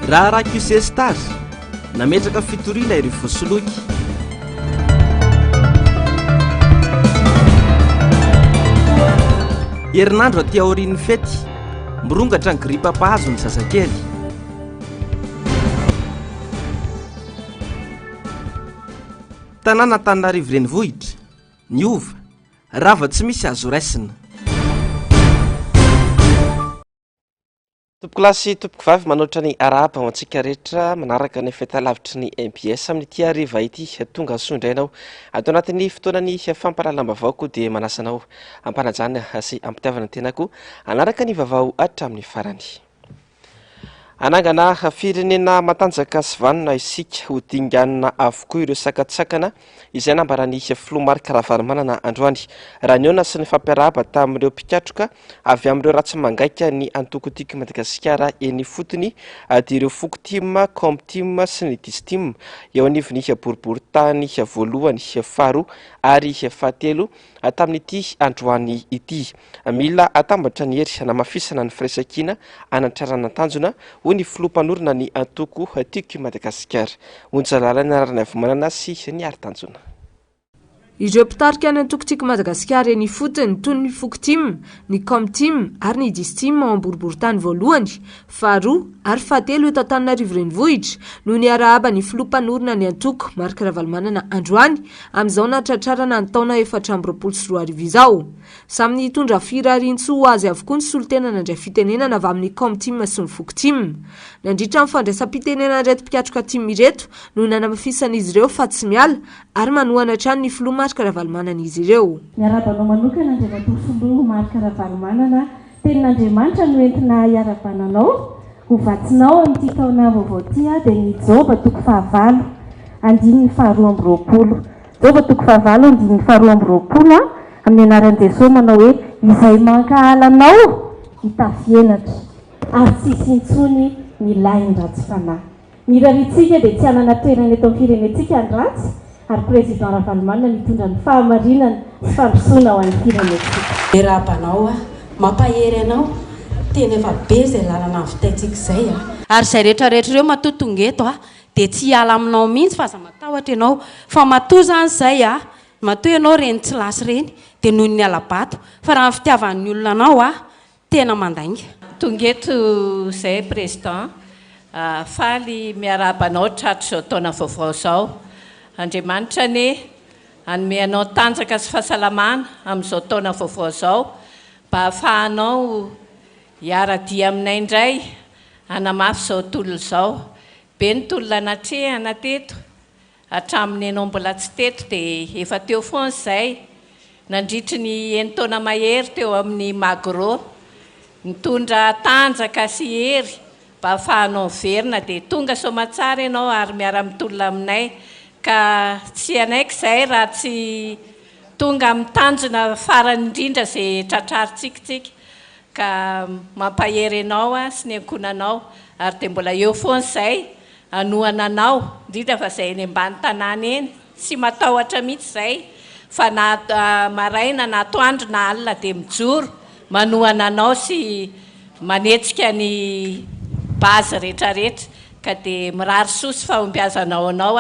raha rakiosestage nametraka fitoriana ireo voasoloky. Herinandro aty aorian'ny fety mirongatra ny gripa-pahazo ny zazakely. Tanàna Antananarivo renivohitra niova rava tsy misy azo raisina. Tompokilasy tompokovavy manoatra ny arahaba ho antsika rehetra manaraka ny fahitalavitry ny MPS amin'ny ity hariva ity tonga sondrainao ato anatin'ny fotoanany fampalalam-bavao koa dia manasanao ampanajana sy ampitiavana tenako anaraka ny vavao hatramin'ny farany. Anangana firenena matanjaka sy vanona isika ho dinganina avokoa ireo sakatsakana izay nambarany filoha Marc Ravalomanana androany. Raha ny ona sy ny fampiarahaba tamin'ireo mpikatroka avy amin'ireo ratsy mangaika ny antoko-tiky Madagasikara eny fotony dia ireo foko team, com team sy ny dis team eo anivony boriboritany voalohany faharoa ary fahatelo tamin'ity androany ity. Mila atambatra ny hery namafisana ny firaisankina anatrarana tanjona ho ny filoha-mpanorona ny antoko tiky Madagasikara. Onjalalana arana vomanana sy ny ari-tanjona. Ireo mpitarika ny antoko-tiky Madagasikara eny fotony toy ny foko team, ny com team ary ny dis team ao boriboritany voalohany, faharoa ary fahatelo eto Antananarivo renivohitra no ny arahaba ny filoha-mpanorona ny antoko Marc Ravalomanana androany amin'izao natratrarana ny taona 2024 izao. Samy nitondra firarian-tsoa azy avokoa ny solotena nandray fitenenana avy amin'ny com team sy ny foko team. Nandritra amin'ny fandraisam-pitenenana ireto mpikatroka team ireto no nanamafisan'izy ireo fa tsy miala ary manohana trano ny filoha Marc Ravalomanana izy ireo. Miarabanao manokana Andriamatoa filoha Marc Ravalomanana, tenin'Andriamanitra no entina iarabananao ho vatsinao amin'ity taona vaovao ity dia ny Joba toko 5 andininy 12 Joba toko 5 andininy 12 amin'ny anaran'i Jesosy manao hoe izay mankahalanao hitafienatra ary tsisy intsony ny lainy ratsy fanahy. Miraritsika dia tsy hanana toerana eto amin'ny firenentsika ny ratsy ary président Ravalomanana nitondra ny fahamarinana sy fandrosoana ho an'ny firenentsika. Erabanao mampahery anao tena efa be izay lalana vitaintsika izay ary izay rehetrarehetra ireo matotonga eto dia tsy hiala aminao mihitsy fa aza matahotra ianao fa matoa zany izay matoa ianao reny tsy lasy reny dia noho ny alabato fa raha ny fitiavan'ny olona anao tena mandainga. Tonga eto izay président faly miarabanao tratry izao taona vaovao izao. Andriamanitra ne hanome anao tanjaka sy fahasalamana amin'izao taona vaovao izao mba hahafahanao hiara-dia aminay indray hanamafy izao tolona izao. Be ny tolona anatrehana teto hatramin'ny ianao mbola tsy teto dia efa teo foana izay nandritry ny 9 taona mahery teo amin'ny Magro nitondra tanjaka sy hery mba hahafahanao verina dia tonga somatsara ianao ary miara-mitolona aminay ka tsy anaiky izay raha tsy tonga amin'ny tanjona farany indrindra izay tratrarintsika ka mampahery ianao sy ny ankonanao ary dia mbola eo foana izay hanohana anao indrindra fa izay eny ambany tanàna eny tsy matahotra mihitsy izay fa na maraina na atoandro na alina dia mijoro manohana anao sy manetsika ny bazy rehetrarehetra ka dia mirary soa sy fahombiazanao anao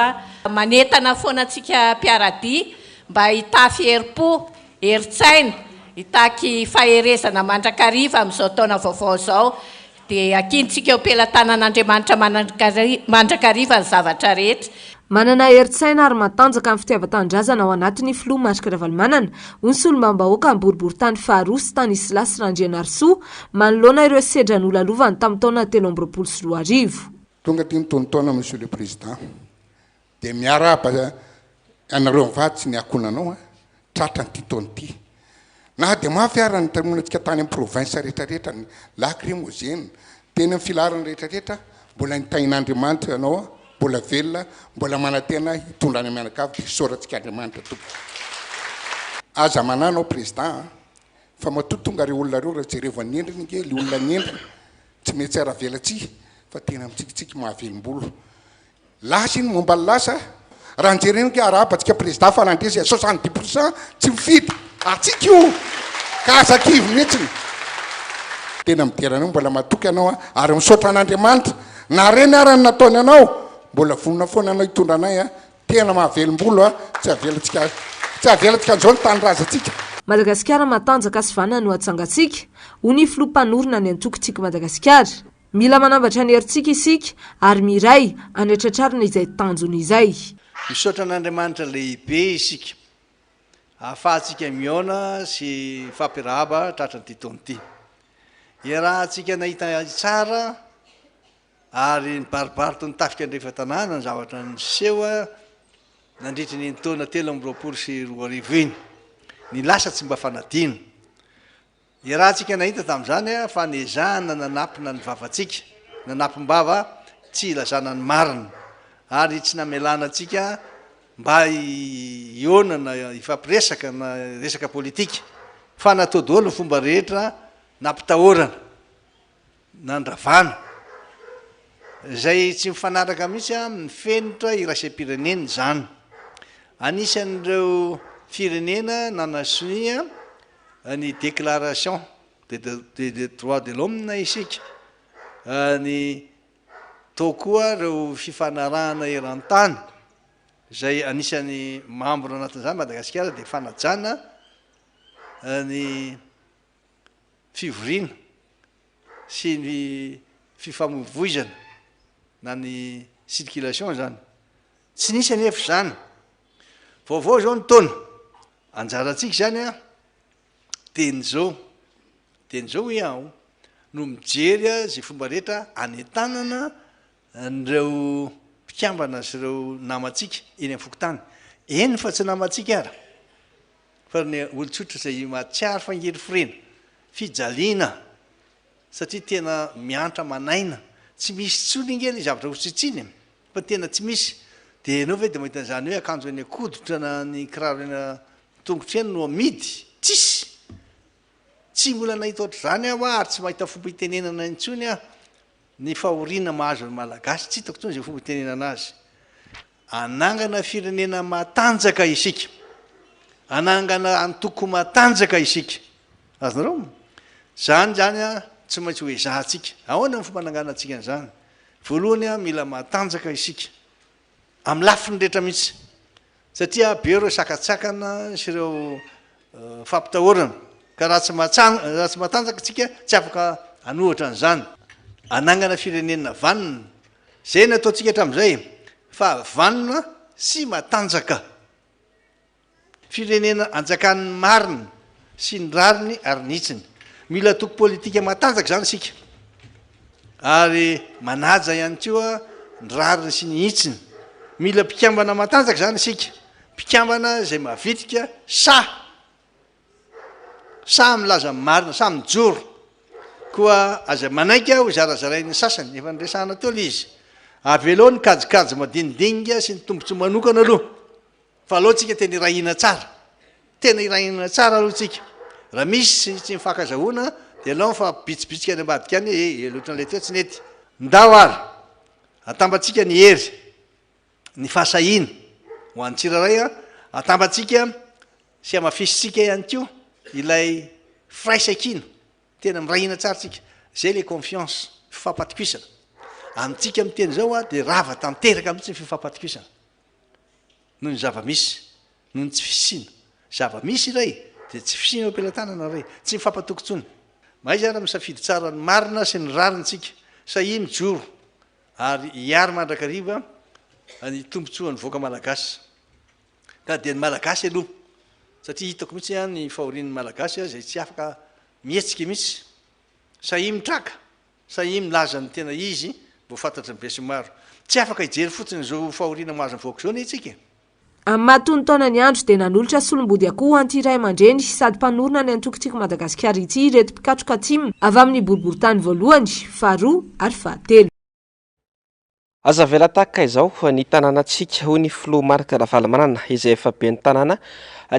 manetana foana antsika mpiaradia mba hitafy herim-po, herin-tsaina, hitaky faherezana mandrakariva amin'izao taona vaovao izao dia akintsika eo ampelantanan'Andriamanitra mandrakariva ny zavatra rehetra. Manana herin-tsaina ary matanjaka amin'ny fitiavan-tanindrazana ao anatin'ny filoha Marc Ravalomanana, ny solombavam-bahoaka ny boriboritany faharoa sy Stanislas Randrianarsoa manoloana ireo sedra nolalovany tamin'ny taona 2024. Tonga ty nitaontaona monsieur le président dia miaraba anareo mivady sy ny akonanao tratra nyty taona ity na dia mahafiara ny tamonantsika tany amin'ny province rehetrarehetra ny lacrymogène tena ny filarany rehetrarehetra mbola nitain'Andriamanitra ianao mbola velona mbola manatena hitondrany mianakavy dia soratsika Andriamanitra tompo. Aza mananao président fa matotonga reo olona reo raha jerevany endriny nge le olona ny endriny tsy mety ara velatsy fa tena mitsikitsika mahavelim-bolo lasa iny momba lasa raha nijereny ke arabatsika président fa nandresy 70% tsy mifidy atsika io ka azakivo mihitsiny tena miderana io mbola matoky ianao ary misaotra an'Andriamanitra na reny arany nataony anao mbola vonona foana anao hitondra anay a tena mahavelombolo a tsy avelantsika an'izao ny tany razantsika. Madagasikara matanjaka sy vana no atsangatsika ho ny filompanorona ny antokontsika Madagasikara. Mila manambatra ny herintsika isika ary miray anretratrarina izay tanjony izay. Misaotra an'Andriamanitra lehibe isika ahafahantsika miona sy fampirahaba tratran'ity taona ity. Iarahantsika nahita tsara ary nibaribarito nitafika andrefa tanàna ny zavatra niseho nandritra ny taona 2024 iny. Ny lasa tsy mba fanadino. Iarahantsika nahita tamin'izany fanezahana nanampina ny vavantsika, nanampim-bava tsy ilazana ny marina ary tsy namelana antsika mba ionana ifampiresaka na resaka politika fa natao daholo ny fomba rehetra nampitahorana nandravana izay tsy mifanaraka mihitsy mifenitra iraisam-pirenena zany. Anisan'ireo firenena nanasoia ny déclaration des droits de l'homme isika, ny tao koa ireo fifanarahana eran-tany izay anisan'ny membre anatin'izany Madagasikara dia fanajana ny fivoriana sy ny fifamoivoizana na ny circulation zany. Tsy nisy anefa zany. Vaovao zao ny taona anjarantsika zany teny zao iaho no mijery zay fomba rehetra anetanana nireo mpikambana sy ireo namantsika eny amin'ny fokotany. Eny fa tsy namantsika ara fa ny olon-tsotra izay mahatsiaro fangery firena fijaliana satria tena miantra manaina tsy misy tsony ingely zavatra hotsitsiny fa tena tsy misy. Dia ianao ve dia mahita an'izany hoe akanjo eny akoditra na ny kiraro eny tongotra eny no amidy tsy mbola nahita ohatr'izany aho ary tsy mahita fomba hitenenana intsony ny fahoriana mahazo ny malagasy tsy hitako tsony zay fomba hitenenana azy. Anangana firenena matanjaka isika, anangana antoko matanjaka isika. Azonareo zany tsy maintsy hoe zahantsika ahoana ny fomba anangana antsika an'izany. Voalohany mila matanjaka isika amin'ny lafiny rehetra mihitsy satria be ireo sakatsakana sy ireo fampitahorana ka raha tsy matanjaka tsika tsy afaka anohatra an'izany. Anangana firenena vanina zay nataontsika hatramin'izay fa vanina sy matanjaka firenena anjakan'ny marina sy ny rariny ary nitsiny. Mila toko politika matanjaka zany sika ary manaja ihany koa ny rariny sy ny itsiny. Mila mpikambana matanjaka zany sika, mpikambana zay mavitrika sa milaza marina sa mijoro koa aza manaiky ho zarazarain'ny sasany efa niresahana teo le izy avelo ny kajikajy madinidinika sy ny tombontsoa manokana aloha fa aloha tsika tena irahina tsara aloha tsika. Raha misy tsy mifakazahoana dia alao fa bitsibitsika any ambadika any loatran'ilay teo tsy nety ndao ary atambatsika ny hery ny fahasahina ho an'ny tsiraray atambatsika sy amafisitsika ihany koa ilay firaisan-kina tena mirahina tsara tsika zay le confiance fifampatokisana amintsika miteny zao dia rava tanteraka mihitsy ny fifampatokisana noho ny zava-misy noho ny tsy fisina zava-misy iray dia tsy fisina ampelantanana ray tsy mifampatokontsony. Mahay zany misafidy tsara ny marina sy ny rarintsika sahi mijoro ary hiary mandrakariva ny tombontsoa ny voaka malagasy ka dia ny malagasy aloha satria hitako mihitsy ny fahorian'ny malagasy zay tsy afaka mihetsika mihitsy sahi mitraka sahi milaza ny tena izy vo fantatra ny be sy maro tsy afaka hijery fotsiny zao fahoriana mahazo ny voaka zao itsika. Amin'ny mahatony taona ny andro dia nanolotra solombody akoho anty-ray aman-dreny sady mpanorona ny antokontsika Madagasikara ity ireto mpikatroka timy avy amin'ny boriboritany voalohany, faharoa ary fahatelo. Aza vela tahaka izao ny tanànantsika ho ny filoha Marc Ravalomanana izay efa be ny tanàna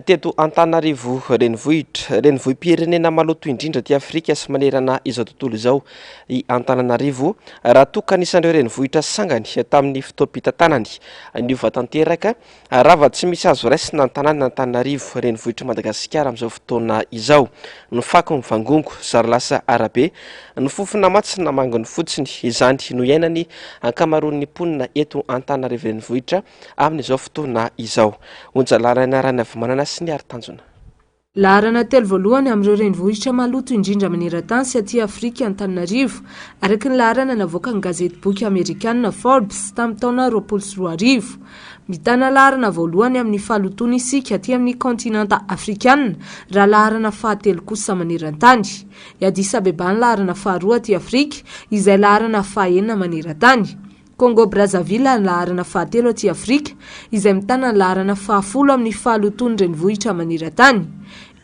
teto Antananarivo renivohitra renivohim-pirenena maloto indrindra ty Afrika sy manerana izao tontolo izao i Antananarivo raha toka anisan'ireo renivohitra sangany tamin'ny fotoam-pitantanany niova tanteraka raha tsy misy azo raisina ny tanàna Antananarivo renivohitra Madagasikara amin'izao fotoana izao ny fako ny vangongo zary lasa arabe ny fofona matsy namangony fotsiny izany no iainany ankamaroan'ny mponina eto Antananarivo renivohitra amin'izao fotoana izao onjalarana rana manana sy ny ari-tanjona. Laharana telo voalohany amin'ireo renivohitra maloto indrindra maneran-tany sy aty Afrika Antananarivo araka ny laharana navoaka ny gazety boky Amerikanina Forbes tamin'ny taona 2024. Mitana laharana voalohany amin'ny fahalotona isika aty amin'ny kontinanta afrikanina raha laharana fahatelo kosa maneran-tany. I Addis Abeba ny laharana faharoa aty Afrika izay laharana fahaenina maneran-tany. Congo Brazzaville ny laharana fahatelo aty Afrika izay mitana ny laharana fahafolo amin'ny fahalotony renivohitra maneran-tany.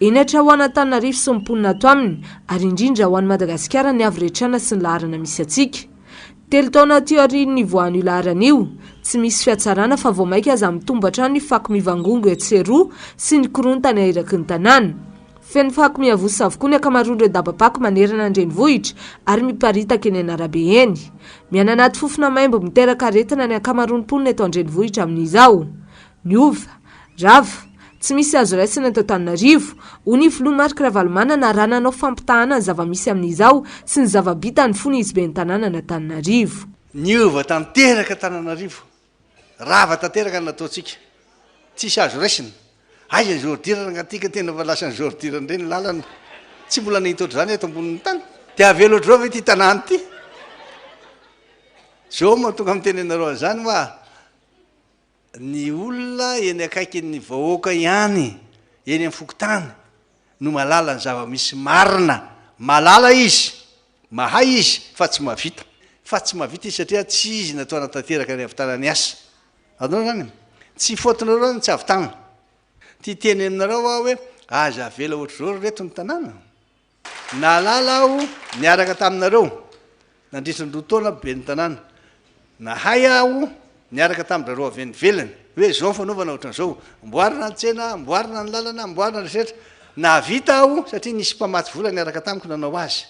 Enatra ho an'ny Antananarivo sy mponina ato aminy ary indrindra ho an'ny Madagasikara ny avy-retrana sy ny laharana misy atsika. Telo taona aty aorian'ny nivoahan'io laharana io, tsy misy fiatsarana fa vao maika aza mitombatra ny fako mivangongo etseroa sy ny korontana eraky ny tanàna. Feno fako miavosa avokoa ny ankamaroan'ireo dabapako manerana ny renivohitra ary miparitaka eny Anarabe eny. Miana anaty fofona maimbo miteraka aretina ny ankamaroan'ny mponina eto an-drenivohitra amin'izao. Niova, rava, tsy misy azo raisina eto Antananarivo, hoy filoha Marc Ravalomanana raha nanao fampitahana ny zava-misy amin'izao sy ny zava-bita ny fony izy be ny tanàna Antananarivo. Niova tanteraka Antananarivo, rava tanteraka ny nataontsika, tsisy azo raisina. Aiza ny Jordirana angatika tena fa lasa ny Jordirana ireny lalana tsy mbola nahitotro zany eto ambonin'ny tany. Tia velo ohatr'izao ve ty tanàna ty? Zao mahatonga amin'ny tenenareo an'izany fa ny olona eny akaiky ny vahoaka ihany eny amin'ny fokotany no malala ny zava-misy marina, malala izy, mahay izy fa tsy mahavita. Fa tsy mahavita izy satria tsy izy natao natanteraka ny avitana ny asa. Anao zany tsy fotinareo zany tsy avitana. Ty teny aminareo aho hoe aza vela ohatr'izao reto ny tanàna. Nalala aho niaraka taminareo nandritra ny roa be ny tanàna. Nahay aho niaraka taminareo avy nivelany hoe zao fanaovana ohatran'izao, amboarina ny tsena, amboarina ny lalana, amboarina ny rehetra. Navita aho satria nisy mpamatsy vola niaraka tamiko nanao azy.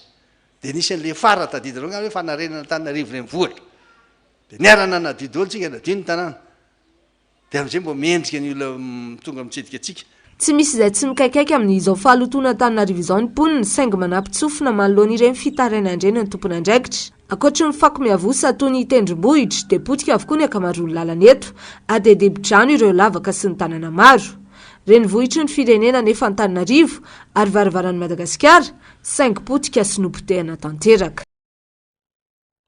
Dia nisy an'le fara tadidinareo hoe fanarenana Antananarivo renivohitra. Dia niarana nadidy olo tsika nadidy ny tanàna. Dia amin'izay mbo mendrika ny olona tonga mitsidika atsika. Tsy misy izay tsy mikaikaiky amin'izao fahalotona Antananarivo izao ny mponina saingy manampy-tsofina manoloana ireny fitarainandrena ny tompona andraikitra. Ankoatra ny fako miavosa atony tendrombohitra dia potika avokoa ny ankamaroan'ny lalana eto adedibidrano ireo lavaka sy ny tanàna maro. Renivohitra ny firenena nefa Antananarivo ary varavaran'ny Madagasikara saingy potika sy nopotehana tanteraka.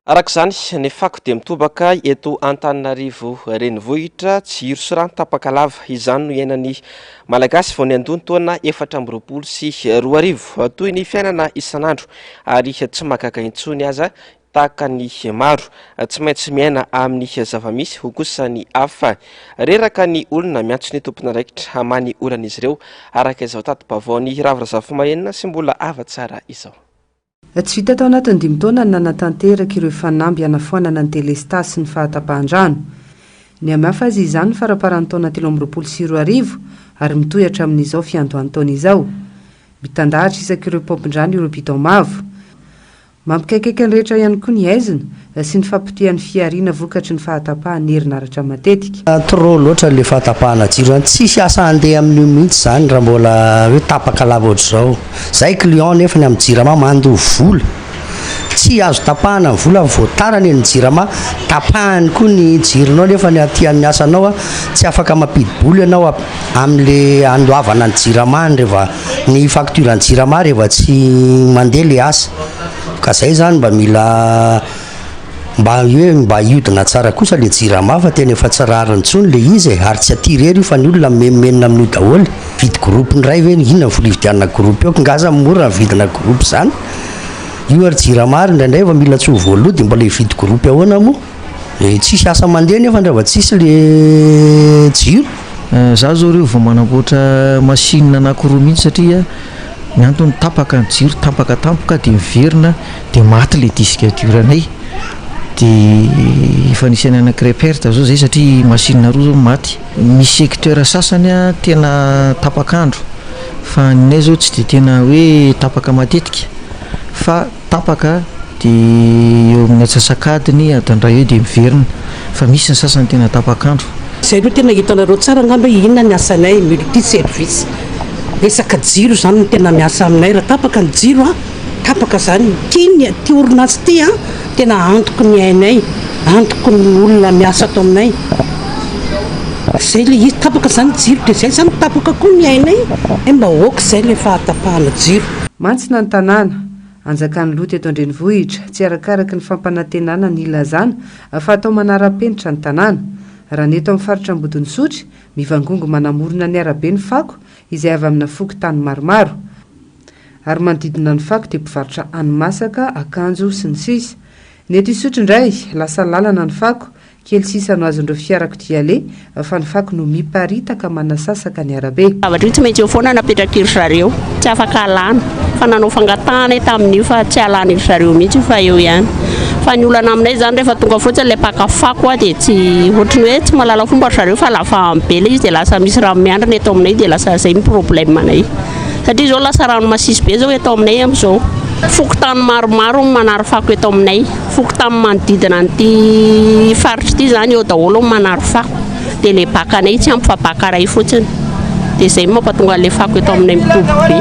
Arak'izany ny fako dia mitobaka eto Antananarivo renivohitra tsiro sy rano tapaka lava izany no iainan'ny malagasy vao ny andony taona 2024 sy 2025 toy ny fiainana isan'andro ary tsy mahagaga intsony aza tahaka ny maro tsy maintsy miaina amin'ny zava-misy ho kosa ny hafa reraka ny olona miantso ny tompona andraikitra hamany olan'izy ireo araka izao tato-baovao-ny Ravirazafa Mahenina sy mbola ava tsara izao. Tsy vita tao anatin'ny 5 taona ny nanatanteraka ireo fanamby anafoanana ny Telesta sy ny fahatapahan-drano. Ny amafa azy izany faraparan'ny taona 2024 sy 2025 ary mitohy hatramin'izao fiandohan'ny taona izao. Mitandahatra isak'ireo paompin-drano ireo bidon mavo. Mampikaikaiky ny rehetra ihany koa ny aizina sy ny fampitihan'ny fiariana vokatry ny fahatapahana herinaratra matetika. Trop loatra le fahatapahana jiro tsisy asa andeha amin'io mihitsy zany raha mbola hoe tapaka lava ohatr'izao. Zay client nefa ny amin'ny jirama mandoha vola. Tsy azo tapahana ny vola voatarany ny jirama, tapahany koa ny jironao nefa ny atian'ny asanao tsy afaka mampidi-boly ianao amin'le andoavana ny jiramany rehefa ny facture ny jirama rehefa tsy mandeha le asa. Ka zay zany mba mila mba iodina tsara kosa le jirama fa tena efa tsarariny tsony le izy ary tsy aty rery io fa ny olona memenina amin'io daholo. Vidy groupe ny ray ve inona vola ividianana groupe eo ngaza mora vidina groupe zany. Io ary jirama indraindray fa mila tsy ho voalody mbola hividy groupe ahoana moa. Tsisy asa mandeha nefa ndray fa tsisy le jiro. Za zao reo vao manamboatra machine anankiroa mihitsy satria ny antony tapaka ny jiro, tapaka tampoka dia miverina dia maty le disque duranay. dia efa nisy anankiray perte zao zay satria machine roa zao maty. Misy secteur sasany a tena tapakandro fa nay zao tsy dia tena hoe tapaka matetika fa tapaka dia eo amin'ny atsasakadiny atandray eo dia miverina fa misy ny sasany tena tapakandro. Zay aloha tena hitanareo tsara angamba hoe inona ny asanay multi service. Resaka jiro zany no tena miasa aminay. Raha tapaka ny jiro a tapaka zany tiany ty orinasy ty a tena antoko ny ainay, antoko ny olona miasa ato aminay. Zay le izy tapaka zany jiro dia zay zany tapaka koa ny ainay mba oka zay le fahatapahana jiro. Mantsina ny tanàna anjakan'ny loty eto Andrenivohitra tsy arakaraky ny fampanantenana ny ilazana fa atao manara-penitra ny tanàna. Raha neto amin'ny faritra Ambodiny Sotry mivangongo manamorona ny arabe ny fako izay avy amina fokontany maromaro ary manodidina ny fako dia mpivarotra hani-masaka, akanjo sy ny sisa. Neto Isotry indray lasa lalana ny fako kely sisa no azon'ireo fiarako diale fa ny fako no miparitaka manasasaka ny arabe. Zavatra tsy maintsy eo foana napetraky zareo tsy afaka alana fa nanao fangatahana tamin'io fa tsy alana zareo mihitsy fa eo ihany. Fa ny olana aminay zany rehefa tonga fotsiny le paka fako dia tsy ohatrany hoe tsy malala fomba zareo fa lafa be le izy dia lasa misy rano miandrina eto aminay dia lasa zay ny problème anay. Satria zao lasa rano masisy be zao eto aminay amin'izao. Fokotany maromaro manary fako eto aminay. Fokotany manodidina an'ity faritra ity zany eo daholo manary fako. Dia le baka anay tsy ampy fa baka ray fotsiny. Dia zay mampatonga le fako eto aminay mitovy be.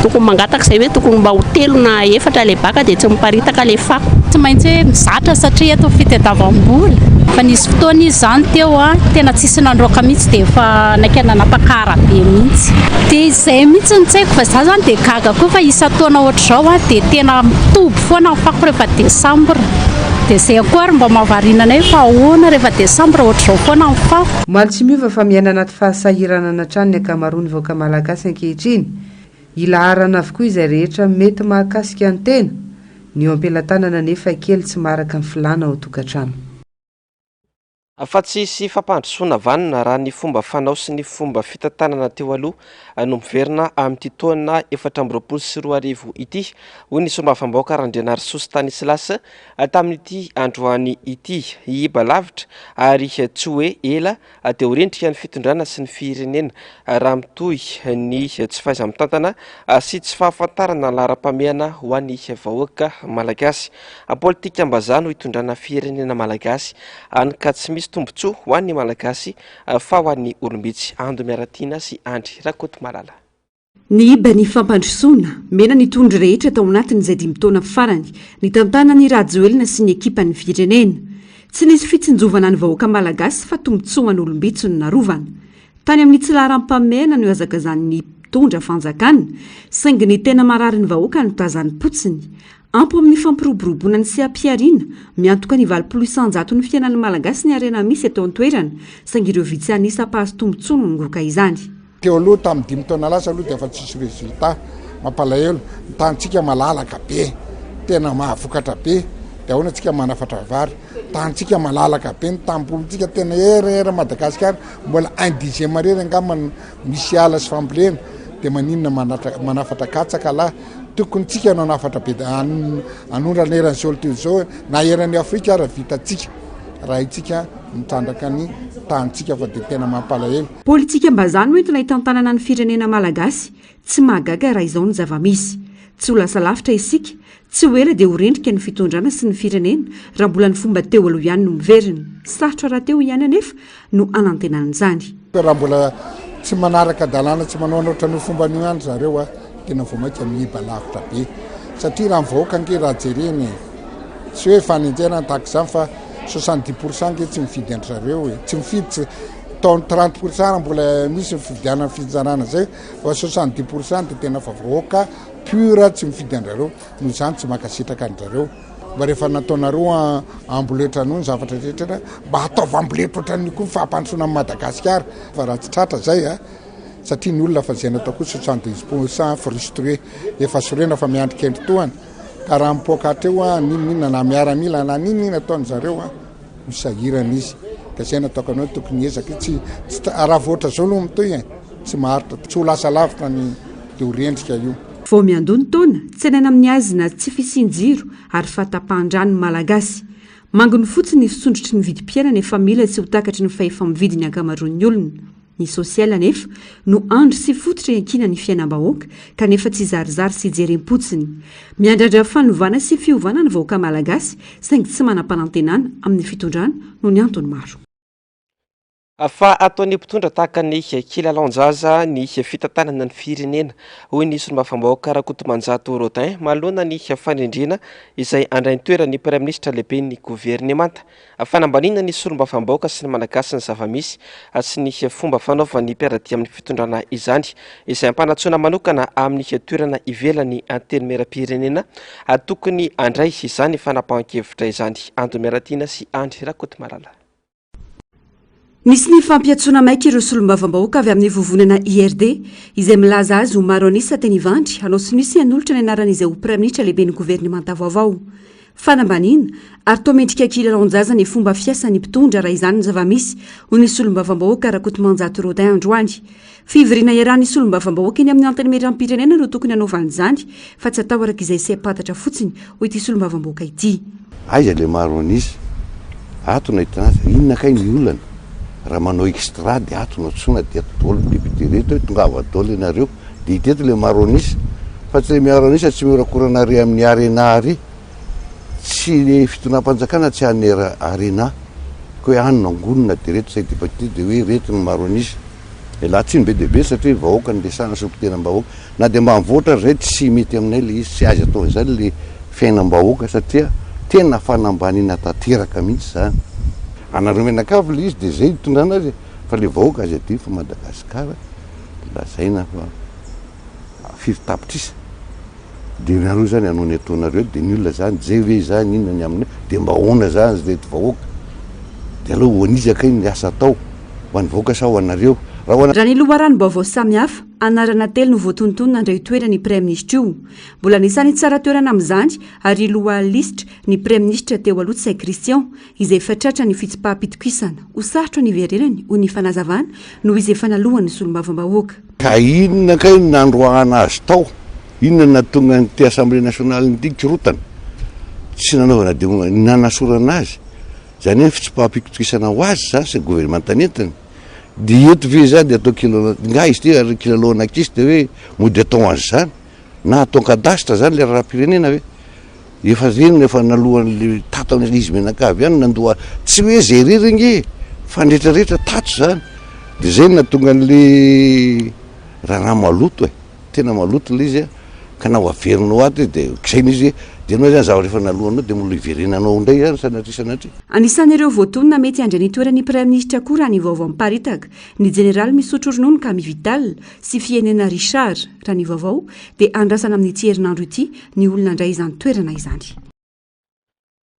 Tokony mangataka zay hoe tokony mba ho 3 na 4 le baka dia tsy miparitaka le fako. Tsy maintsy hoe mizatra satria eto fitadiavam-bola. Fa nisy fotoana izy zany teo a tena tsisy nandroaka mihitsy dia efa naika nanapakara be mihitsy. Dia izay mihitsy ny tsaiko fa za zany dia gaga koa fa isa taona ohatr'izao a dia tena mitoby foana ny fako rehefa desambra. Dia zay koa ary mba mahavarinanay fa ahoana rehefa desambra ohatr'izao foana ny fako. Maly tsy miova fa miaina anaty fahasahirana anatrany ny ankamaroany vahoaka malagasy ankehitriny. Ilaharana avokoa izay rehetra mety mahakasika ny tena. Ny eo am-pelantanana nefa kely tsy maharaka ny filana ao tokantrano. Fa tsy sy fampandrosoana vanina raha ny fomba fanao sy ny fomba fitantanana teo aloha no miverina amin'ity taona 2024 ity. Hoy ny sombavambaoaka Randrianarysosy Stanislas tamin'ity androany ity iba lavitra ary tsy hoe ela teo rendrika ny fitondrana sy ny firenena raha mitoy ny tsy faiza mitantana sy tsy fahafantarana ny laharam-pameana ho an'ny vahoaka malagasy. Politika ambazano hitondrana firenena malagasy ka tsy misy tombontsoa ho an'ny malagasy fa ho an'ny olombitsy. Ando Miaratiana sy Andry Rakotomalala. Ny iba ny fampandrosoana mena ny tondro rehetra tao anatin'izay 5 taona farany ny tantanany Rajoelina sy ny ekipa ny firenena. Tsy nisy fitsinjovana ny vahoaka malagasy fa tombontsoa ny olombitsy no narovana. Tany amin'ny tsy laharam-pameana no hazakazan'ny mpitondra fanjakana saingy ny tena marary ny vahoaka no tazany potsiny. Ampo amin'ny fampiroboroboana ny sy ampiariana miantoka ny 700 ny fiainan'ny malagasy ny arena misy eto an-toerana saingy ireo vitsy anisa pahazo tombontsoa no ngroka izany. Teo aloha tamin'ny 5 taona lasa aloha dia efa tsisy résultat mampalahelo. Ny tantsika malalaka be, tena mahavokatra be, dia ahoana antsika manafatra vary. Tantsika malalaka be, ny tambolontsika tena era Madagasikara mbola 1/10 rery angamba misy ala sy fambolena dia maninona manafatra katsaka lahy. Tokony tsika anao nafatra be anondrana eran'ny zao teo zao na eran'ny Afrika raha vitatsika raha itsika mitrandraka ny tantsika fa dia tena mampalahelo. Politika mbazany no entina hitantanana ny firenena malagasy tsy mahagaga raha izao ny zava-misy. Tsy ho lasa lavitra isika, tsy ho ela dia ho rendrika ny fitondrana sy ny firenena raha mbola ny fomba teo aloha ihany no miverina. Sarotra raha teo ihany anefa no anantenan'izany. Raha mbola tsy manaraka dalàna tsy manao ohatran'ny fomba ny ihany zareo tena vao mainka miiba lavitra be satria raha mivahoaka ange raha jereny tsy hoe fanenjena tahaka izany fa 70% ke tsy mifidy andry zareo tsy mifidy taony 30% mbola misy fividianana fijanana zay fa 70% dia tena fa vahoaka pura tsy mifidy andrareo noho izany tsy makasitraka andrareo. Mba rehefa nataonareo amboletra anao ny zavatra rehetra mba ataova amboletra ohatran'ny koa fahampandrosoana amin'ny Madagasikara fa raha tsy tratra zay satria ny olona fa zay natao koa 70% frustré efa sorena fa miandrika endry-toana ka raha mipokatra ninona na miaramila na ninina ataony zareo misahirana izy ka zay nataoko anao tokony ezaka tsy raha voatra zao aloha mitoy tsy maharitra tsy ho lasa lavitra ny dia ho rendrika io. Vao miandony taona tsy naina amin'ny azy na tsy fisinjiro ary fahatapahan-drano malagasy mangony fotsiny ny fisondrotry ny vidim-piainana efa mila tsy ho takatry ny fahefa mividiny ankamaroan'ny olona. Ny sosiala nefa no andro sy fototra iankina ny fiainam-bahoaka kanefa tsy zarizary sy jerem-potsiny. Miandrandra fanovana sy fiovana ny vahoaka malagasy saingy tsy manam-panantenana amin'ny fitondrana no ny antony maro. Fa ataon'ny mpitondra tahaka ny kilalao-njaza ny fitantanana ny firenena hoy ny solombavambahoaka Rakotomanjato Rodin manoloana ny fanindriana izay andray toerana ny praiministra lehibe ny governemanta. Fanambaniana ny solombavambahoaka sy ny malagasy ny zava-misy sy ny fomba fanaovan'ny mpiaradia amin'ny fitondrana izany izay ampanatsoana manokana amin'ny toerana ivelany antenimera-pirenena tokony andray izany fanapahan-kevitra izany. Ando Miaratiana sy Andry Rakotomalala. Misy ny fampiatsona maika ireo solombavambahoaka avy amin'ny vovonana IRD izay milaza azy ho maro anisa teny Ivandry hanao sy nisy hanolotra ny anaran'izay ho praiministra lehibe ny governemanta vaovao. Fanambaniana ary toa mendrika kilalao-njaza ny fomba fiasan'ny mpitondra raha izany ny zava-misy ho ny solombavambahoaka Rakotomanjato Rodin androany. Fivoriana iarahan'ny solombavambahoaka eny amin'ny antenimera-pirenena no tokony hanaovana izany fa tsy atao araka izay sepatatra fotsiny ho ity solombavambahoaka ity. Aiza le maro anisa atona hitanazy inona kay ny olana raha manao extra dia atona tsona dia atodolo député rehetra hoe tonga avadolo ianareo dia hiteto le maro anisa fa tsy le miaro anisa tsy miorakorana re amin'ny arena ary tsy le fitonam-panjakana tsy han'ny arena ka hoe anona angonina dia rehetra say député dia hoe rehetra ny maro anisa laha tsy ny be dehibe satria vahoaka ny lesana sompitenam-bahoaka na dia mba mivoatra zay tsy mety aminay le izy tsy azy atao izany le fiainam-bahoaka satria tena fanambaniana tanteraka mihitsy zany. Anareo menakavy le izy dia zay hitondrana azy fa le vahoaka azy aty fa Madagasikara lazaina fa firy-tapitrisa dia nareo zany hanao ny ataonareo dia ny olona zany zay hoe zany inona ny aminay dia mba hoana zany reto vahoaka dia aloha hoanizaka iny ny asa atao ho an'ny vahoaka sa ho anareo. Raha ny loharano-baovao samihafa anarana telo no voatontonona andray toerana ny praiministra io. Mbola nisany tsara toerana amin'izany ary lohalisitra ny praiministra teo aloha Tsay Christian izay fatratra ny fitsipaham-pitokisana ho sarotra ny vererany ho ny fanazavana noho izy efa nalohany solombavambahoaka. Ka inona kay nandroahana azy tao? Inona natonga ny Assemblée nationale nyty kirotana? Tsy nanaovana dia nanasorana azy. Zany hoe fitsipaham-pitokisana ho azy zany sy gouvernementanentany. Dia eto ve zany dia atao nga izy ty ary kilalao anakisy dia hoe mody atao azy zany na atao kadastra zany le raha-pirenena hoe efa reny efa nalohan'le tatana izy menakavy ihany nandoa tsy hoe zay ririny fa ndretrarehetra tato zany dia zay natonga an'le raha maloto tena maloto le izy ka na ho averinao aty dia kisaina izy dia anao zany zavatra efa nalohanao dia molo hiverenanao indray zany sanatria. Anisan'ireo voatonona mety handray ny toeran'ny praiministra koa raha ny vaovao miparitaka ny jeneraly misotro ronono Kami Vital sy fiainana Richard raha ny vaovao dia andrasana amin'ity herinandro ity ny olona andray izany toerana izany.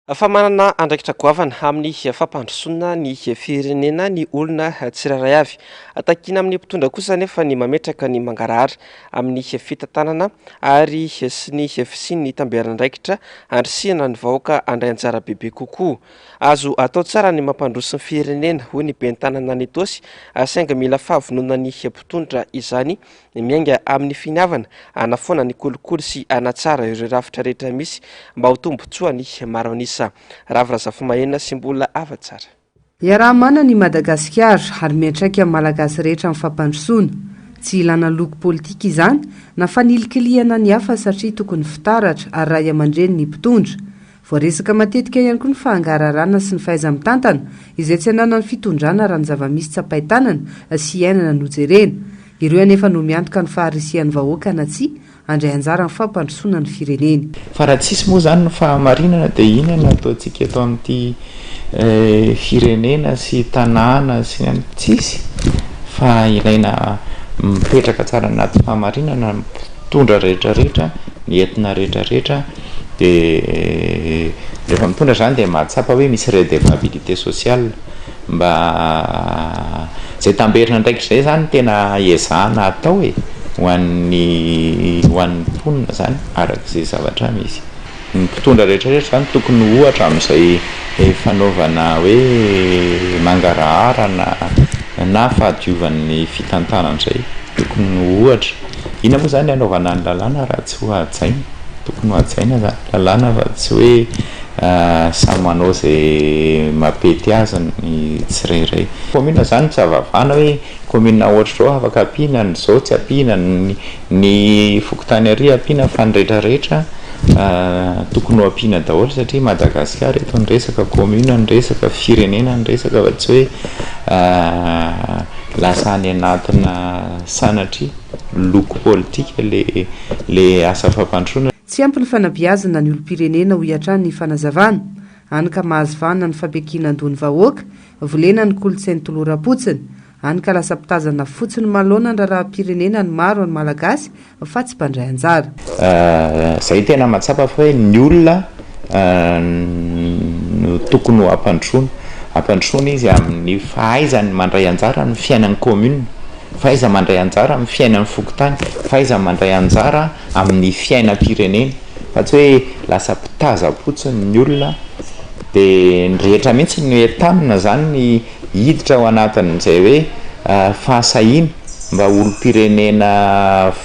Fa manana andraikitra goavana amin'ny fampandrosoana ny firenena ny olona tsirairay avy. Atakina amin'ny mpitondra kosa nefa ny mametraka ny mangarahara amin'ny fitantanana ary sy ny fisiny ny tamberandraikitra andrisihana ny vahoaka andray anjara bebe kokoa. Azo atao tsara ny mampandroso ny firenena hoy ny bentanana ny tosy saingy mila fahavonona ny mpitondra izany miainga amin'ny finiavana anafoana ny kolokolo sy anatsara ireo rafitra rehetra misy mba ho tombotsoa ny maro anisa. Ravira Zafimahena sy mbola avatsara. Iaraha-mana ny Madagasikara ary miantraika amin'ny malagasy rehetra amin'ny fampandrosoana. Tsy ilana loko politika izany na fanilikiliana ny hafa satria tokony fitaratra ary ray aman-dreny ny mpitondra. Voaresaka matetika ihany koa ny fahangararana sy ny fahaiza-mitantana izay tsy hanana ny fitondrana raha ny zava-misy tsapaitanana sy iainana nojerena. Ireo anefa no miantoka ny faharisian'ny vahoaka na tsy andray anjara ny fampandrosoana ny firenena. Fa raha tsisy moa zany ny fahamarinana dia inona ataontsika eto amin'ity firenena sy tanàna sy tsisy fa ilaina mipetraka tsara anaty fahamarinana mitondra rehetrarehetra ny entina rehetrarehetra dia rehefa mitondra zany dia mahatsapa hoe misy redevabilité sociale mba zay tamberina ndraiky zay zany tena ezahana atao ho an'ny mponina zany arak'izay zavatra misy. Ny mpitondra rehetrarehetra zany tokony ohatra amin'izay fanaovana hoe mangarahara na fahadiovan'ny fitantanana zay tokony ohatra. Ina moa zany anaovana ny lalàna raha tsy ho hajaina, tokony ho hajaina zany lalàna fa tsy hoe samy manao zay mapety azy ny tsirairay commune zany tsy avavana hoe commune ohatra zao afaka ampihana zao tsy ampihana ny fokotany ary ampihana fa ny rehetrarehetra tokony ho ampihana daholo satria Madagasikara eto ny resaka commune ny resaka firenena ny resaka fa tsy hoe lasa any anatina sanatry loko politika le asa fampandrosoana. Tsy ampy ny fanabeazana ny olom-pirenena ho hiatrany ny fanazavana any ka mahazavana ny fampiakiana andony vahoaka volena ny kolontsainy toloram-potsiny any ka lasa pitazana fotsiny malona ny raharaham-pirenena ny maro ny malagasy fa tsy mpandray anjara. Zay tena mahatsapa fa hoe ny olona tokony ho ampandrosoana izy amin'ny fahaizany mandray anjara amin'ny fiainan'ny commune, fahaiza mandray anjara amin'ny fiainan'ny fokotany, fahaiza mandray anjara amin'ny fiainam-pirenena fa tsy hoe lasa mpitaza-potsiny ny olona dia ny rehetra mihitsy ny entamina zany ny hiditra ao anatin'izay hoe fahasahiana mba olom-pirenena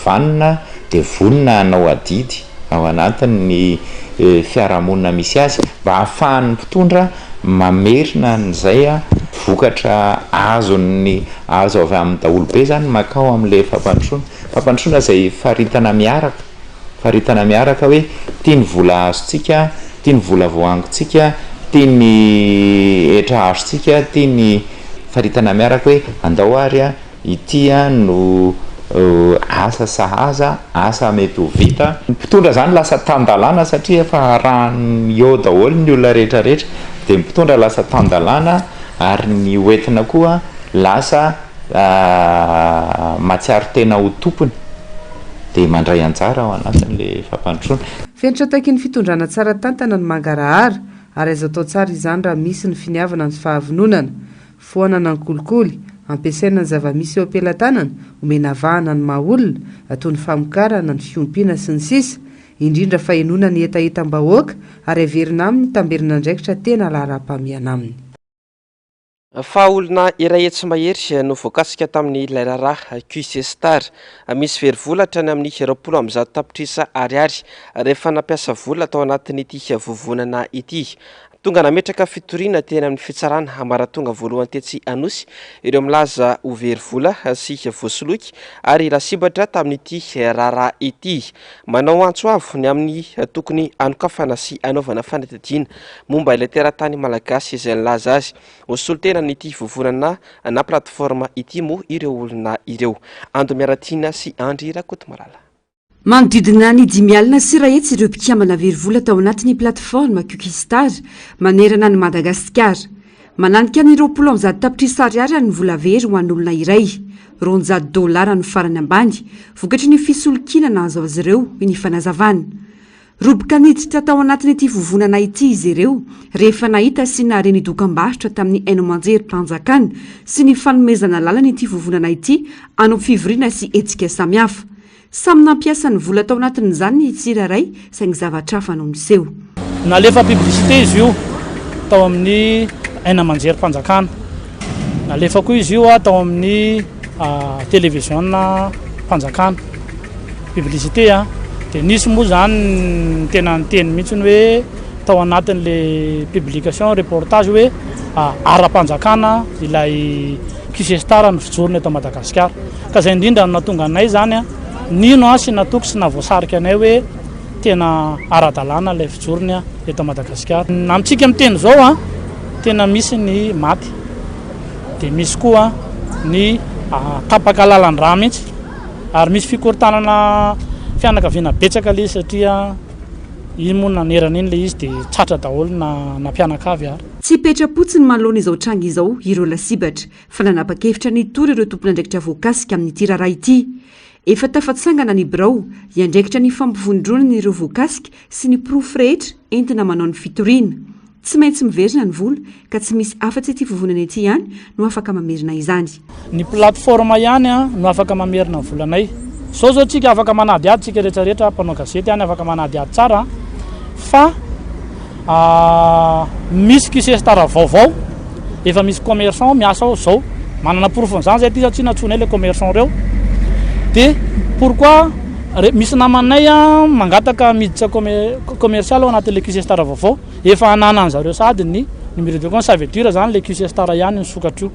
vanona dia vonona hanao adidy ao anatin'ny fiarahamonina misy azy mba hahafahan'ny mpitondra mamerina n'izay vokatra azo avy amin'ny daholo be zany makao amin'ilay fampandrosoana zay faritana miaraka hoe tia ny vola azontsika, tia ny vola voangotsika, tia ny etra azontsika, tia ny faritana miaraka hoe andao ary ity no asa sahaza asa mety ho vita. Ny mpitondra zany lasa tandalana satria fa rahany eo daholo ny olona rehetrarehetra dia mpitondra lasa tandalana ary ny hoentina koa lasa matsiaro tena ho tompony dia mandray anjara ao anatin'le fampandrosoana. Fenitra taky ny fitondrana tsara tantana ny mangarahara ary azo atao tsara izany raha misy ny finiavana ny fahavinonana, foanana ny kolikoly, ampiasaina ny zava-misy eo ampelantanana, omena vahana ny mahaolona, atao ny famokarana ny fiompiana sy ny sisa, indrindra fahenona ny etaetam-bahoaka ary averina aminy tamberina andraikitra tena laharaha-pamiana aminy. Fa olona iray etsy mahery no voakasika tamin'ny ilay raharaha QC Star misy verivolatra ny amin'ny 20 tapitrisa ariary rehefa nampiasa vola tao anatin'ity vovonana ity. Tonga nametraka fitoriana teny amin'ny fitsarana amaratonga voalohany tetsy Anosy ireo milaza ho verivola sy voasoloky ary rasibatra tamin'ity raharaha ity. Manao antso avo ny amin'ny tokony anokafana sy anaovana fanadidina momba ilay teratany malagasy izay nilaza azy. Hosolo tena n'ity vovonana na plateforma ity moa ireo olona ireo. Ando Miaratina sy Andry Rakotomarala. Manodidina ny 10 alina sy iray hetsy ireo mpikiambana verivola tao anatin'ny plateforma QC Star manerana ny Madagasikara. Mananika ny 20 tapitrisa ariary ny vola very ho an'olona iray, $200 ny farany ambany, vokatry ny fisolokiana na azo azy ireo ny fanazavana. Roboka niditra tao anatin'ity vovonana ity izy ireo rehefa nahita sy nahare ny dokam-barotra tamin'ny haino-manjery-mpanjakana sy ny fanomezana lalana ity vovonana ity anao fivoriana sy hetsika samihafa. Samy nampiasa ny vola tao anatin'izany ny tsirairay saingy zavatra hafa no miseho. Nalefa publicité izy io tao amin'ny haino-manjery-mpanjakana. Nalefa koa izy io tao amin'ny télévision mpanjakana. Publicité dia nisy moa zany tena nyteny mihitsy ny hoe tao anatin'le publication reportage hoe ara-mpanjakana ilay QC Star ny fijorony eto Madagasikara. Ka izay indrindra no natonga anay zany nino sy natoko sy navoasarika anay hoe tena ara-dalàna ilay fijorony eto Madagasikara. Amintsika miteny zao tena misy ny maty dia misy koa ny tapaka lalan-drà mihitsy ary misy fikorontanana fianakaviana betsaka ilay satria iny moa nanerana iny le izy dia tratra daholo na mpianakavy ary. Tsy petra-potsiny manoloana izao tranga izao ireo lasibatra fa nanapa-kevitra ny tory ireo tompon'andraikitra voakasika amin'ity raharaha ity. Efa tafatsangana ny birao iandraikitra ny fampivondronana ireo voakasika sy ny pirofo rehetra entina manao ny fitoriana. Tsy maintsy miverina ny vola ka tsy misy afa-tsy ity vovonana ity ihany no afaka mamerina izany. Ny plateforma ihany no afaka mamerina ny volanay. Zao tsika afaka manady ady tsika rehetrarehetra mpanao gazety ihany afaka manady ady tsara fa misy QC Star vaovao efa misy commerçant miasa ao zao manana porofon' izany zay ty tsy natsoina le commerçant reo dia pourquoi misy namanay a mangataka miditra commercial ao anatin'le QC Star vaovao efa ananany zareo sady ny numéro de compte saveture zany le QC Star ihany ny sokatra io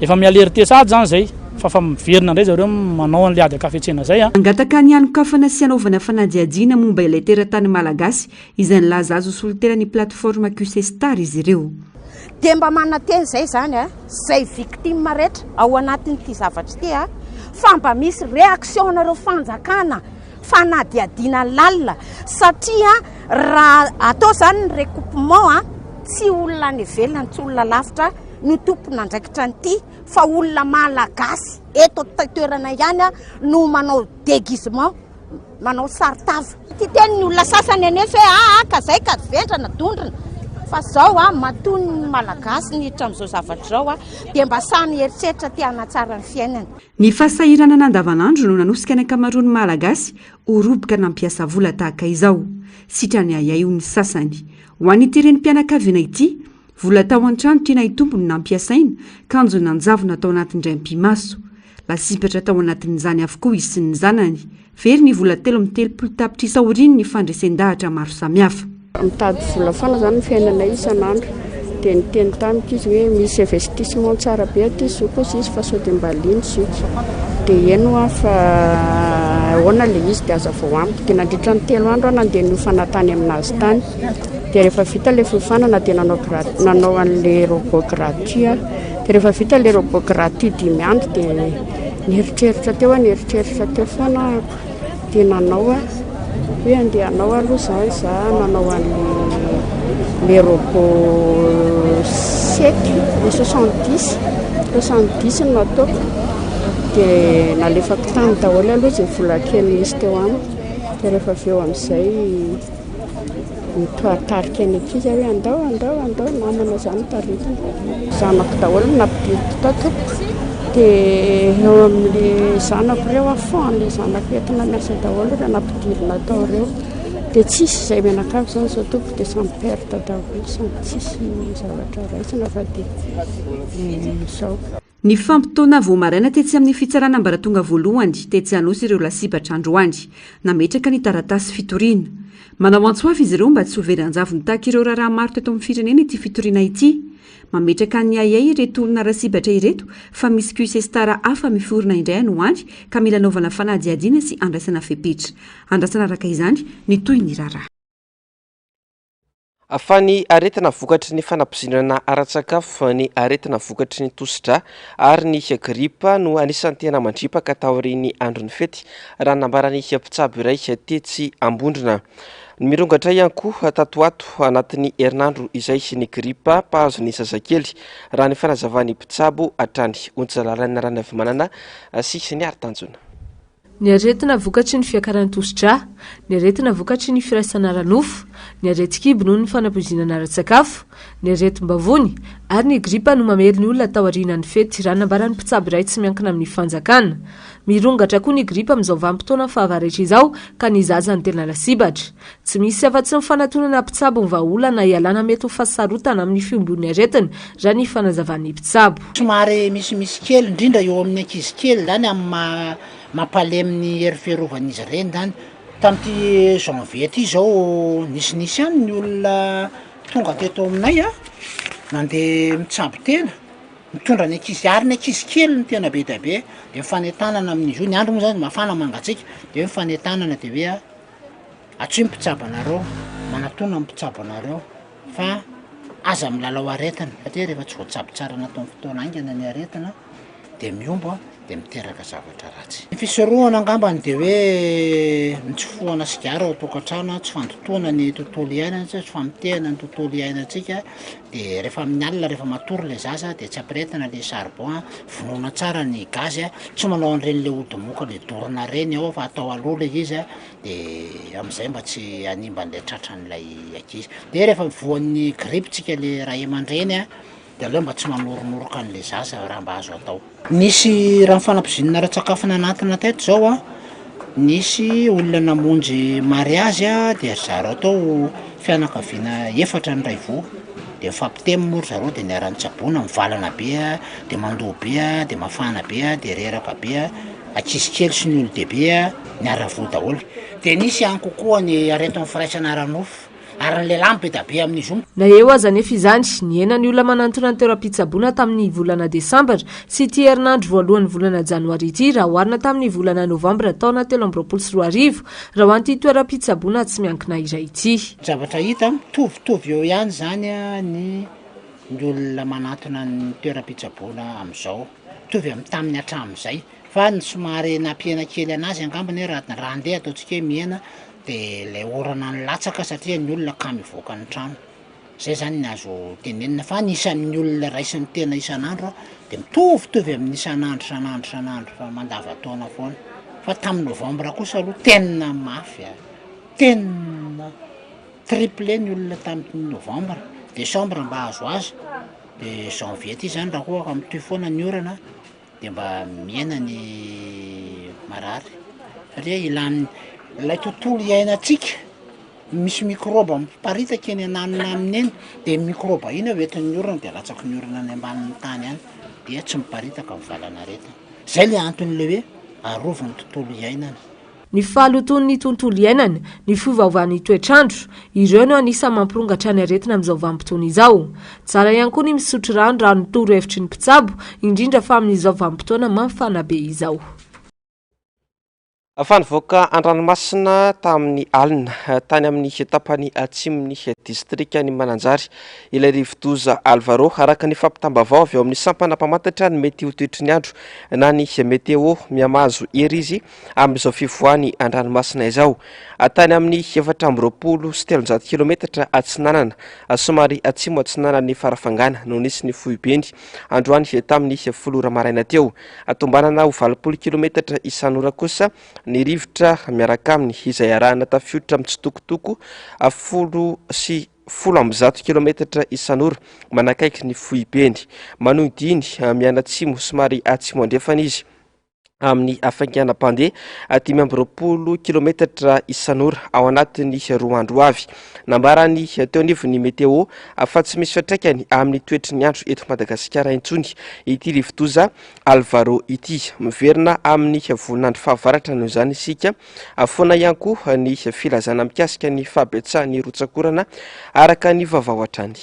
efa mialerté sady zany zay fa miverina indray zareo manao an'le ady akafetsena zay a angataka ny anokafana sy anaovana fanadiadiana momba ilay teratany malagasy izay nilaza azo solitera ny plateforme QC Star izy ireo dia mba manateny zay zany a zay victime rehetra ao anatin'ity zavatra ity a fa mba misy réaction nareo fanjakana fanadiadiana lalina satria raha atao zany ny recoupement a tsy olona ny velona tsy olona lavitra ny tompona andraikitra nyity fa olona malagasy eto toerana ihany a no manao déguisement manao saritava ty teny ny olona sasany anefa hoe ka zay ka ventrana dondrina fa zao a matony ny malagasy ny hitra amin'izao zavatra zao a dia mba samy heritreritra ty hanatsara ny fiainana ny fasahirana nandavanandro no nanosika ny ankamaroany malagasy ho roboka nampiasa vola tahaka izao sitrany ayay ho ny sasany ho an'ity reny mpianakaviana ity vola tao an-trano tiana hitompony nampiasaina kanjo nanjavona tao anatin'indray mpimaso lasipatra tao anatin'izany avokoa izy sy ny zanany very ny vola 3 tapitra isaoriny ny fandresen-dahatra maro samihafa mitady vola foana zany ny fiainanay isan'andro dia ny teny tamika izy hoe misy investissement tsara be aty zoko izy fa sao dia mbaliny zoko dia eno a fa ahoana le izy dia aza vao amiko dia nandritra ny 3 andro a nandeha ny ofanatany aminazy tany dia rehefa vita le fiofanana dia nanao an'le robot gratuit a dia rehefa vita le robot gratuit 10 andro dia nieritreritra teo foana dia nanao a hoe andeha anao aloha zany za nanao an'le robot sety le 70 no ataoko dia nalefako tany daholo aloha zay vola kely misy teo amiko dia rehefa avy eo amin'izay nitoaritarika ny ankizy hoe andao namana zany taritiny zanako daholo napidiriko tato dia eo amin'le zanako reo afon le zanako entina miasa daholo raha nampidirina tao reo dia tsisy izay menakavy zany zao tompo dia samy perte daholo samy tsisy zavatra raisina fa dia izao ny fampitoana voamaraina tetsy amin'ny fitsarana ambaratonga voalohany tetsy anosy ireo lasipatra androany nametraka ny taratasy fitoriana manao antsoafy izy ireo mba tsy hoveranjavony tahaka ireo raharaha maro teto amin'ny firenena ity fitoriana ity mametraka ny ayay ireto olona rasibatra ireto fa misy QC Star hafa miforona indray anoany ka mila naovana fanadiadiana sy andraisana fepetra andrasana araka izany ny toy ny raharaha afany aretina vokatry ny fanampizinana ara-tsakafo ny aretina vokatry ny tositra ary ny gripa no anisan'ny tena mandripaka taoriny andro ny fety raha nambarany mpitsabo iray tetsy ambondrina mirongatra ihany koa tatoato anatin'ny herinandro izay ny gripa mpahazo ny zazakely raha ny fanazavany mpitsabo hatrany onjalalana rany avy manana sy ny ary-tanjona ny aretina vokatry ny fiakaran'ny tositra ny aretina vokatry ny firaisana ranofo ny aretin-kibo noho ny fanampoizinana ara-tsakafo ny aretim-bavony ary ny gripa no mamely ny olona tao aorianan'ny fety raha nambarany mpitsabo iray tsy miankina amin'ny fanjakana mirongatra koa ny gripa amin'izao vanim-potoana fahavaratra izao ka ny zaza ny tena lasibatra tsy misy afa-tsy mifanantonana mpitsabo ny vahaolana ialana mety ho fasarotana amin'ny fiombon'ny aretina raha ny fanazavan'ny mpitsabo somary misimisy kely indrindra eo amin'ny ankizy kely zany amin'ny mampalemy hery fiarovan'izy ireny zany tamin'ity janvier ty zao nisinisy ihany ny olona tonga teto aminay a mandeha mitsabo tena mitondra ny ankizy ary ny ankizy kely ny tena be da be dia mifanetanana amin'izy io ny andro moa zany mafana mangatsika dia mifanetanana dia hoe atsoy mpitsabo anareo manatona mpitsabo anareo fa aza milalao aretina satria rehefa tsy voatsabo tsara natao fotoana aingana ny aretina dia miombo dia miteraka zavatra ratsy ny fiseroana angambany dia hoe mitsofoana sigara ao tokantrano tsy fandotoana ny tontolo iainana tsy famitehana ny tontolo iainantsika dia rehefa amin'ny alina rehefa matory le zaza dia tsy ampiretina le charbon vonoina tsara ny gazy tsy manao an'ireny le odimoka le dorina reny ao fa atao aloha le izy dia amin'izay mba tsy hanimba n'le tratran'ilay ankizy dia rehefa voan'ny gripetsika le raha aman-dreny dia aleo mba tsy manoronoroka an'le zaza raha mba azo atao nisy raha fanampizinana ara-tsakafo nanatina teto zao nisy olona namonjy mariazy dia zareo atao fianakaviana efatra ny ray voa dia mifampitemy mory zareo dia niaran-tsaboana mivalana be dia mandoha be dia mafana be dia reraka be ankizy kely sy ny olo dehibe niaravoa daholo dia nisy any kokoa ny areton'ny firaisana ranofo ary ny lehilahy mipeta be amin'izy io. Na eo aza nefa izany niena ny olona manantona ny toeram-pitsaboana tamin'ny volana desambra sy ity herinandro voalohan'ny volana janoary ity raha oharina tamin'ny volana novambra taona 2024 raha ho an'ity toeram-pitsaboana tsy miankina iray ity. Zavatra hita mitovitovy eo ihany zany ny olona manatona ny toeram-pitsaboana amin'izao mitovy amin'ny tamin'ny hatramin'izay fa ny somary nampiena kely anazy angambany raha andeha ataontsika miena dia ilay orana ny latsaka satria ny olona ka mivoaka ny trano zay zany ny azo tenenina fa nisan'ny olona raisiny tena isan'andro dia mitovitovy amin'ny isan'andro fa mandava-taona foana fa tamin'ny novambra kosa aloha tena mafy tena triple ny olona tamin'ny novambra desambra mba azo azy dia janvier ty zany raha koa amin'ity foana ny orana dia mba miena ny marary satria ilay tontolo iainantsika misy microbe miparitaka eny ananina aminy eny dia microbe iny aoentin'ny orana dia latsaky ny orana any ambanin'ny tany any dia tsy miparitaka amin'ny valanaretina zay le anton'le hoe arovany tontolo iainana. Ny fahaloton'ny tontolo iainana, ny fiovaovan'ny toetrandro, ireo no anisany mampirongatra ny aretina amin'izao vanim-potoana izao. Tsara ihany koa ny misotro rano raha ny toro hevitry ny mpitsabo, indrindra fa amin'izao vanim-potoana mafana be izao. Afanivoaka an-dranomasina tamin'ny alina tany amin'ny tapany atsimon'ny distrika ny Mananjary ilay rivo-doza Alvaro araka ny fampitambavao avy eo amin'ny sampana mpamantatra ny mety ho toetry ny andro na ny meteo miamazo ery izy amin'izao fivoahany an-dranomasina izao. Tany amin'ny 420 sy 300 kilometatra atsinanana somary atsimo atsinanan'ny farafangana no nisy ny fohibeny androany tamin'ny 10 maraina teo. Atombanana ho 20 kilometatra isan'ora kosa ny rivotra miaraka aminy izay arahana tafiotra mitsitokotoko 10 sy 100 kilometatra isan'ora manakaiky ny fohibeny. Manodiny mianatsimo somary atsimo andrefana izy amin'ny afangiana-pandeha 520 kilometatra isan'ora ao anatin'ny 2 andro avy. Nambarany teo anivon'ny meteo fa tsy misy fiantraikany amin'ny toetry ny andro eto Madagasikara intsony ity rivo-doza Alvaro ity. Miverina amin'ny voninandro fahavaratra noho izany isika foana ihany koa ny filazana mikasika ny fahabetsahany rotsakorana araka ny vaovao hatrany.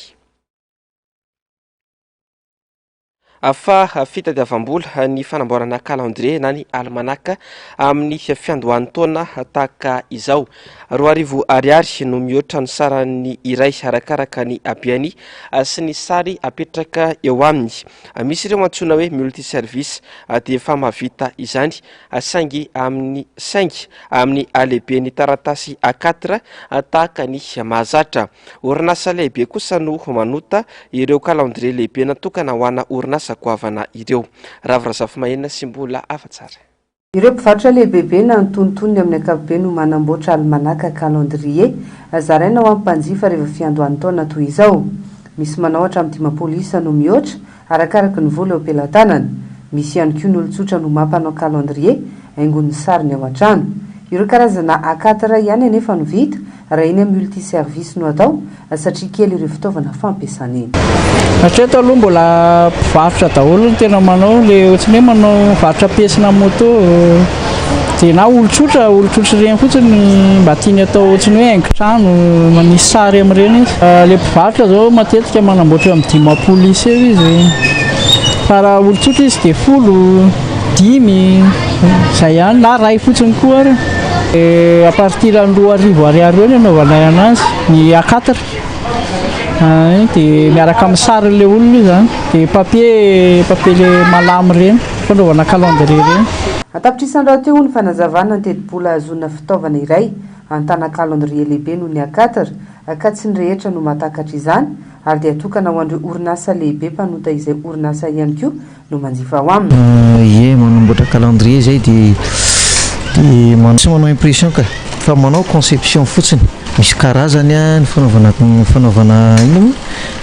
Fa fitadiavam-bola ny fanamboarana calendrier na ny almanaka amin'ny fiandohan'ny taona tahaka izao. 2,000 ariary no mihoatra ny sarany iray arakaraka ny abiany sy ny sary apetraka eo aminy. Misy ireo antsoina hoe multiservice dia efa mahavita izany saingy amin'ny alehibeny taratasy A4 tahaka ny mahazatra. Orinasa lehibe kosa no manota ireo calendrier lehibe natokana ho ana orinasa koavana ireo. Ravirazafy mahenina sy mbola afa-tsara. Ireo mpivarotra lehibebe na antonontonony amin'ny ankapobeny no manamboatra almanaka calendrier zaraina ho amin'ny mpanjifa rehefa fiandohan'ny taona toy izao. Misy manao hatramin'ny 10 isa no mihoatra arakaraka ny vola eo am-pelantanana. Misy ihany koa ny olon-tsotra no mampanao calendrier haingon'ny sariny ao an-trano. Ireo karazana A4 ihany anefa no vita raha iny multiservice no atao satria kely ireo fitaovana fampiasana eny. Hatreto aloha mbola mpivarotra daholo no tena manao le ohatrany hoe manao varotra piesina moto dia na olon-tsotra ireny fotsiny mba tiany atao ohatrany hoe haingon-trano manisy sary amin'ireny izy. Le mpivarotra zao matetika manamboatra amin'ny 10 isa eo izy fa raha olon-tsotra izy dia 10, 5 zay ihany na ray fotsiny koa ary. A partir ny 2,000 ariary eo ny anaovanay anazy ny A4 dia miaraka amin'ny sarin'ilay olona zany dia papier le malamy reny fanaovana calendrier reny. Atapitrisandreo teo ny fanazavana ny tedi-bola azona fitaovana iray antana calendrier lehibe no ny A4 ka tsy ny rehetra no mahatakatra izany ary dia atokana ho an'ireo orinasa lehibe mpanota izay orinasa ihany koa no manjifa ao aminy. Manamboatra calendrier zay dia tsy manao impression ka fa manao conception fotsiny. Misy karazany ny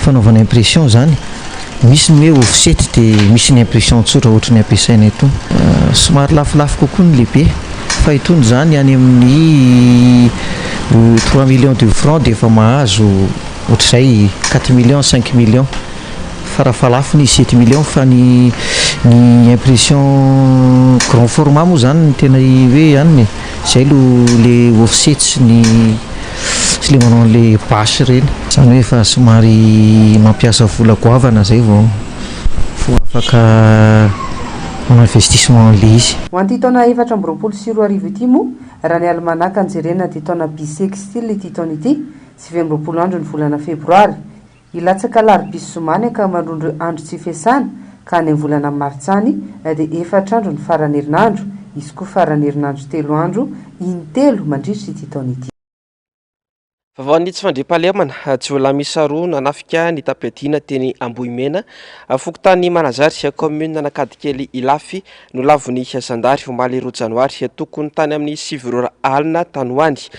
fanaovana impression zany. Misy ny hoe offset dia misy ny impression tsotra ohatra ny ampiasaina itony. Somary lafolafo kokoa ny lehibe fa itony zany any amin'ny 3 millions de francs dia efa mahazo ohatr'izay 4 millions 5 millions. Farafalafo ny 7 millions fa ny impression grand format moa zany ny tena hoe ihany zay lo le offset sy le manao an'le basy reny zany hoe efa somary mampiasa vola goavana zay vao afaka manao investissement an'le izy. Ho an'ity taona 2024 ity moa raha ny almanaka anjerena ty taona bisextile ity taona ity 7 andro ny volana febroary ilatsaka alarobia sy zoma ka mandrondro andro tsy fiasana ka ny volana martsany dia 4 andro ny farany herinandro izy koa farany herinandro 3 andro intelo mandritra ity taona ity. Vavaon'ny tsy fandriam-pahalemana jiolahy miisa roa nanafika ny tapediana teny Ambohimena fokontany Manazary commune Anakadikely Ilafy no lavon'ny Zandary omaly 2 janoary tokony tany amin'ny 7 alina tanoany.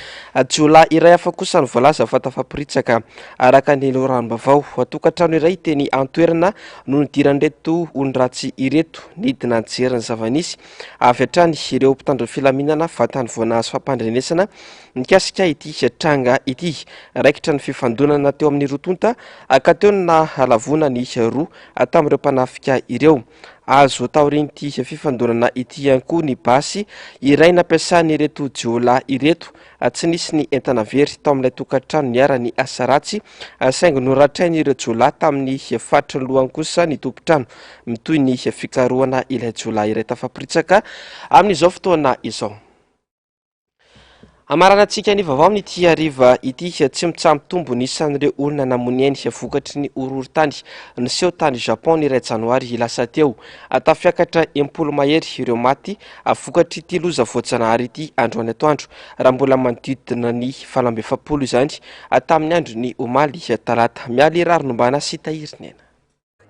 Jiolahy iray hafa kosa ny voalaza fa tafaporitsaka araka ny loranom-bavao tokantrano iray teny Antoerana no nidiran'ireto olon-dratsy ireto nidina nijeriny zavanisy avy hatrany ireo mpitandro filaminana vatany voanazy fampandrenesana nikasika ity tranga ity raikitra ny fifandonana teo amin'ny rotonta ka teo na halavona ny roa tamin'ireo mpanafika ireo. Azo taorin'ity fifandonana ity ihany koa ny basy iray nampiasany ireto jiolahy ireto tsy nisy ny entana very tao amin'ilay tokantrano niara-ny asa ratsy saingy noratrainy ireo jiolahy tamin'ny fatry ny lohany kosa ny tompontrano mitoy ny fikarohana ilay jiolahy iray tafaporitsaka amin'izao fotoana izao. Amaranantsika ny vaovao amin'ity hariva ity tsy mitsambitombo nisan'ireo olona namony ainy vokatry ny horohorontany niseho tany Japon ny 2 janoary lasa teo tafiakatra 10 mahery ireo maty vokatry ity loza voajanahary ity androany atoandro raha mbola manodidina ny 27 izany tamin'ny andro ny omaly talata mialy raronombana sy tahirinena.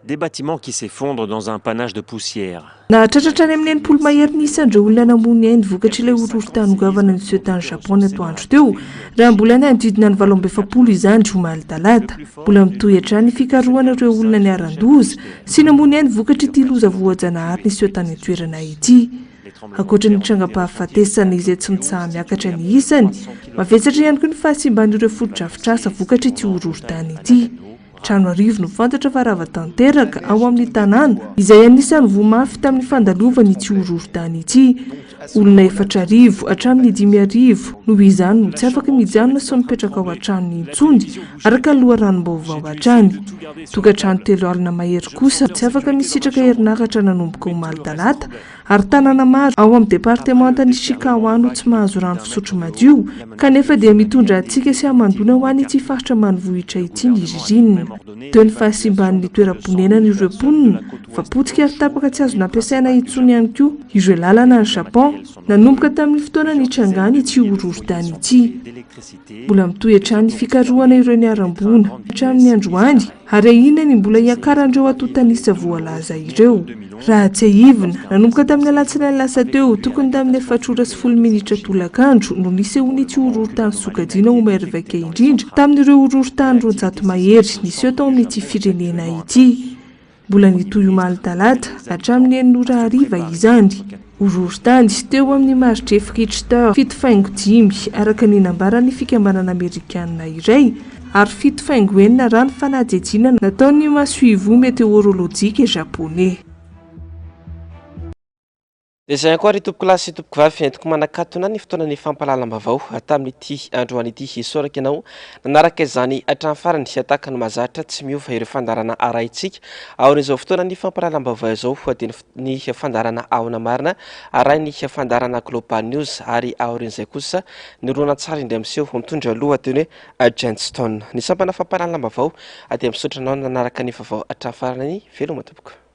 Des bâtiments qui s'effondrent dans un panache de poussière. Nahatratratra any amin'ny 10 mahery nisan'ireo olona namony ainy vokatry ilay horohorontany gavana niseho tany Japon atoandro teo raha mbola nanodidina ny 27 izany omaly talata mbola mitohy hatrany fikarohana ireo olona niaran-doza sy namony ainy vokatry ity loza voajanahary niseho tany an-toerana ity. Ankoatra ny trangam-pahafatesana izay tsy mitsaha miakatra ny isany mavesatra ihany koa ny fahasimban'ireo foto-drafitrasa vokatry ity horohorontany ity. Trano arivo no fantatra fa rava-tanteraka ao amin'ny tanàna izay anisan'ny voamafy tamin'ny fandalovan'ny ity horohorontany ity. Olona 4,000 hatramin'ny 5,000 no izany no tsy afaka mijanona sy mipetraka ao an-tranony intsony araka ny loharanom-baovao hatrany. Tokantrano 3 alina mahery kosa tsy afaka misitraka herinaratra nanomboka omaly talata ary tanàna maro ao amin'ny departementany Shikawa no tsy mahazo rano fisotro madio kanefa dia mitondra atsika sy hamandona ho any ity faritra manivohitra ity ny ririnina. Teo ny fahasimban'ny toeram-ponenana ireo mponina fa potika ary tapaka tsy azo nampiasaina intsony ihany koa ireo lalana ny Japon nanomboka tamin'ny fotoana nitrangany ity horohorontany ity. Mbola mitohy hatrany fikarohana ireo niarambona hatramin'ny androany ary ahina ny mbola hiakaran'ireo atotanisa voalaza ireo. Raha tsy ahivina nanomboka tamin'ny alatsinainy lasa teo tokony tamin'ny 4 ora sy 10 minitra tolakandro no nisehoany ity horohorontany sokajina ho maherivaka indrindra tamin'ireo horohorontany 200 mahery niseho tao amin'ity firenena ity. Mbola nitohy omaly talata hatramin'ny 9 ora hariva izany. Horohorontany teo amin'ny maridrefy Richter 7.5 araka ny nambaran'ny fikambanana Amerikanina iray ary 7.9 rano fanadihadiana nataon'ny masuivo meteorolojika japonais. Izay ankoa ry tompoko lahy sy tompoko vavy entiko manakatona ny fotoana ny fampahalalam-baovao tamin'ity androany ity hisoraka ianao nanaraka izany hatramin'ny farany ataka ny mazatra tsy miova ireo fandarana arahintsika ao n'izao fotoana ny fampahalalam-baovao izao dia ny fandarana ahona marina arahy ny fandarana Global News ary aorin'izay kosa ny roana tsara indray miseho mitondra lohateny hoe Jenston ny sampana fampahalalam-baovao dia misaotra anao nanaraka ny vaovao hatramin'ny farany veloma tompoko.